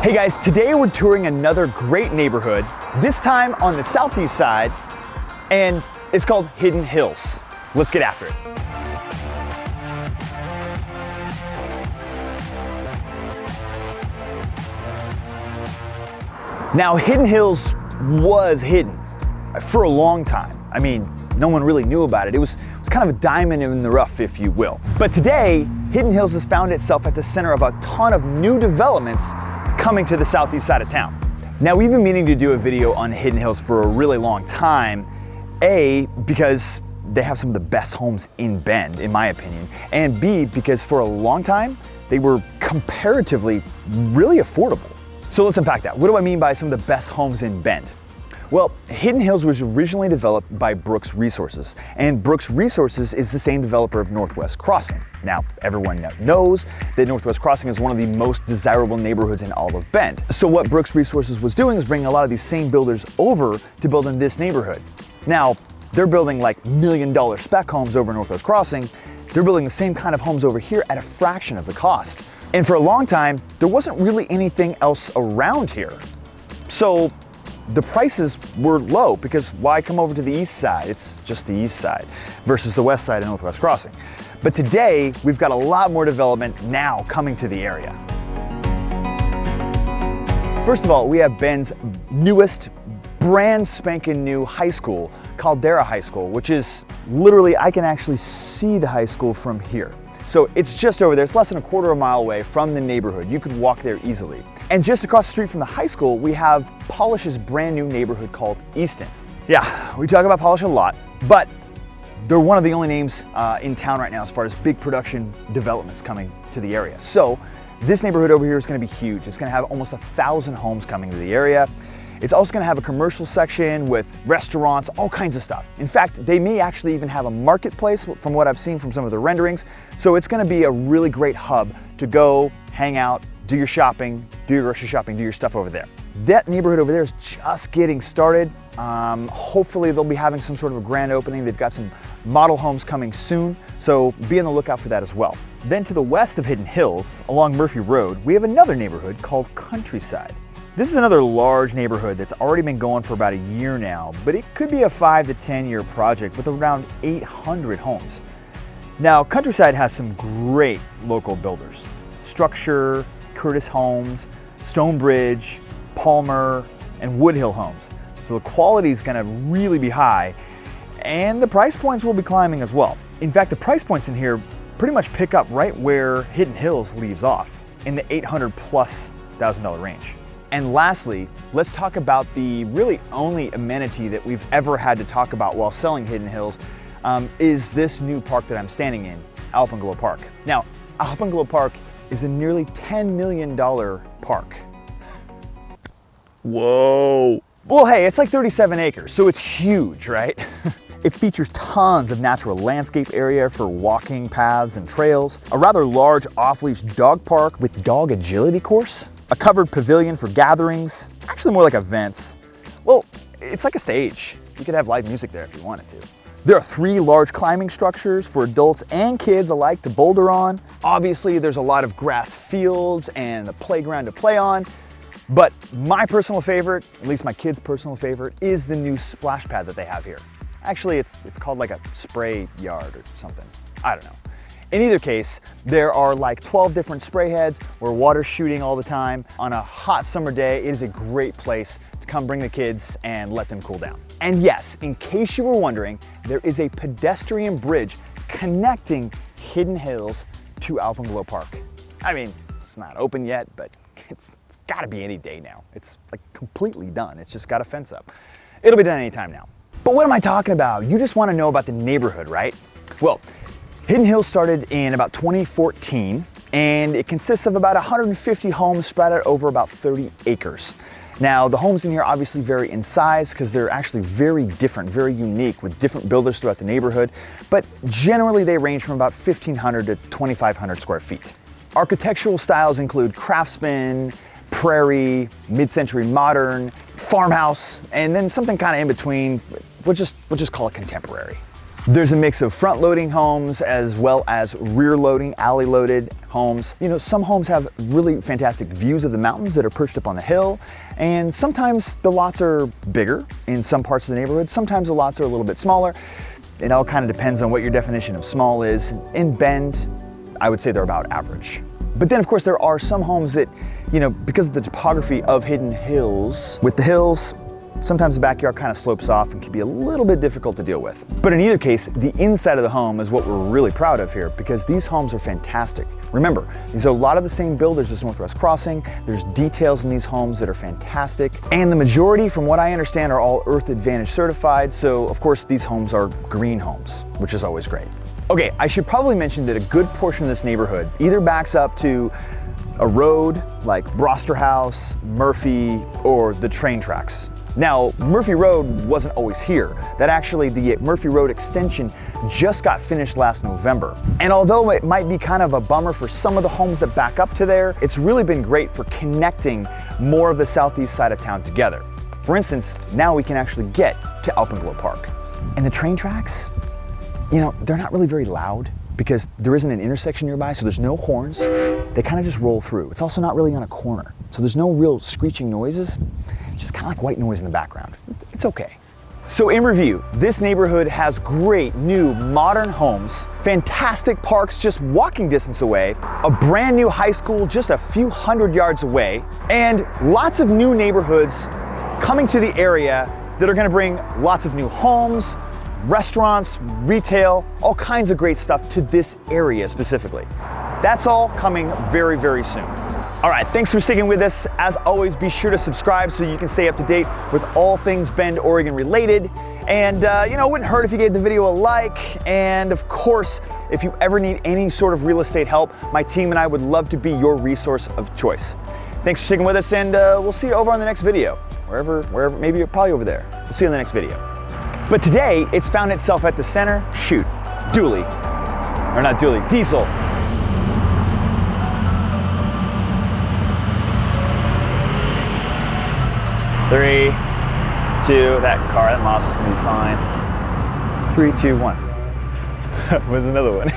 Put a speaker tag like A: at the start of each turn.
A: Hey guys, today we're touring another great neighborhood, this time on the southeast side, and it's called Hidden Hills. Let's get after it. Now, Hidden Hills was hidden for a long time. I mean, no one really knew about it. It was kind of a diamond in the rough, if you will. But today, Hidden Hills has found itself at the center of a ton of new developments coming to the southeast side of town. Now, we've been meaning to do a video on Hidden Hills for a really long time. A, because they have some of the best homes in Bend, in my opinion. And B, because for a long time, they were comparatively really affordable. So let's unpack that. What do I mean by some of the best homes in Bend? Well, Hidden Hills was originally developed by Brooks Resources, and Brooks Resources is the same developer of Northwest Crossing. Now, everyone knows that Northwest Crossing is one of the most desirable neighborhoods in all of Bend. So what Brooks Resources was doing is bringing a lot of these same builders over to build in this neighborhood. Now, they're building like $1 million spec homes over Northwest Crossing. They're building the same kind of homes over here at a fraction of the cost. And for a long time, there wasn't really anything else around here. So the prices were low because why come over to the east side? It's just the east side versus the west side of Northwest Crossing. But today, we've got a lot more development now coming to the area. First of all, we have Bend's newest, brand spanking new high school, Caldera High School, which is literally, I can actually see the high school from here. So it's just over there. It's less than a quarter of a mile away from the neighborhood. You could walk there easily. And just across the street from the high school, we have Polish's brand new neighborhood called Easton. Yeah, we talk about Polish a lot, but they're one of the only names in town right now as far as big production developments coming to the area. So this neighborhood over here is gonna be huge. It's gonna have almost 1,000 homes coming to the area. It's also gonna have a commercial section with restaurants, all kinds of stuff. In fact, they may actually even have a marketplace from what I've seen from some of the renderings. So it's gonna be a really great hub to go hang out, do your shopping, do your grocery shopping, do your stuff over there. That neighborhood over there is just getting started. Hopefully they'll be having some sort of a grand opening. They've got some model homes coming soon, so be on the lookout for that as well. Then to the west of Hidden Hills, along Murphy Road, we have another neighborhood called Countryside. This is another large neighborhood that's already been going for about a year now, but it could be a 5 to 10 year project with around 800 homes. Now, Countryside has some great local builders. Structure, Curtis Homes, Stonebridge, Palmer, and Woodhill Homes. So the quality is gonna really be high, and the price points will be climbing as well. In fact, the price points in here pretty much pick up right where Hidden Hills leaves off, in the $800,000+ range. And lastly, let's talk about the really only amenity that we've ever had to talk about while selling Hidden Hills, is this new park that I'm standing in, Alpenglow Park. Now, Alpenglow Park is a nearly $10 million park. Whoa. Well, hey, it's like 37 acres, so it's huge, right? It features tons of natural landscape area for walking paths and trails, a rather large off-leash dog park with dog agility course, a covered pavilion for gatherings, actually more like events. Well, it's like a stage. You could have live music there if you wanted to. There are 3 large climbing structures for adults and kids alike to boulder on. Obviously, there's a lot of grass fields and a playground to play on. But my personal favorite, at least my kids' personal favorite, is the new splash pad that they have here. Actually, it's called like a spray yard or something. I don't know. In either case, there are like 12 different spray heads where water's shooting all the time. On a hot summer day, it is a great place to come bring the kids and let them cool down. And yes, in case you were wondering, there is a pedestrian bridge connecting Hidden Hills to Alpenglow Park. I mean, it's not open yet, but it's gotta be any day now. It's like completely done. It's just got a fence up. It'll be done anytime now. But what am I talking about? You just wanna know about the neighborhood, right? Well, Hidden Hills started in about 2014, and it consists of about 150 homes spread out over about 30 acres. Now, the homes in here obviously vary in size because they're actually very different, very unique with different builders throughout the neighborhood, but generally they range from about 1,500 to 2,500 square feet. Architectural styles include craftsman, prairie, mid-century modern, farmhouse, and then something kind of in between, we'll just call it contemporary. There's a mix of front loading homes as well as rear loading, alley loaded homes. You know, some homes have really fantastic views of the mountains that are perched up on the hill, and sometimes the lots are bigger in some parts of the neighborhood. Sometimes the lots are a little bit smaller. It all kind of depends on what your definition of small is. In Bend, I would say they're about average. But then of course there are some homes that, you know, because of the topography of Hidden Hills, with the hills, sometimes the backyard kind of slopes off and can be a little bit difficult to deal with. But in either case, the inside of the home is what we're really proud of here, because these homes are fantastic. Remember, these are a lot of the same builders as Northwest Crossing. There's details in these homes that are fantastic. And the majority, from what I understand, are all Earth Advantage certified. So of course, these homes are green homes, which is always great. Okay, I should probably mention that a good portion of this neighborhood either backs up to a road like Broster House, Murphy, or the train tracks. Now, Murphy Road wasn't always here. That actually, the Murphy Road extension just got finished last November. And although it might be kind of a bummer for some of the homes that back up to there, it's really been great for connecting more of the southeast side of town together. For instance, now we can actually get to Alpenglow Park. And the train tracks, you know, they're not really very loud because there isn't an intersection nearby, so there's no horns. They kind of just roll through. It's also not really on a corner, so there's no real screeching noises. It's just kind of like white noise in the background. It's okay. So in review, this neighborhood has great new modern homes, fantastic parks just walking distance away, a brand new high school just a few hundred yards away, and lots of new neighborhoods coming to the area that are going to bring lots of new homes, restaurants, retail, all kinds of great stuff to this area specifically. That's all coming very, very soon. All right, thanks for sticking with us. As always, be sure to subscribe so you can stay up to date with all things Bend, Oregon related. And you know, it wouldn't hurt if you gave the video a like. And of course, if you ever need any sort of real estate help, my team and I would love to be your resource of choice. Thanks for sticking with us, and we'll see you over on the next video. Wherever, maybe you're probably over there. We'll see you in the next video. But today, it's found itself at the center, Diesel. 3, 2, that mouse is gonna be fine. 3, 2, 1. Where's another one?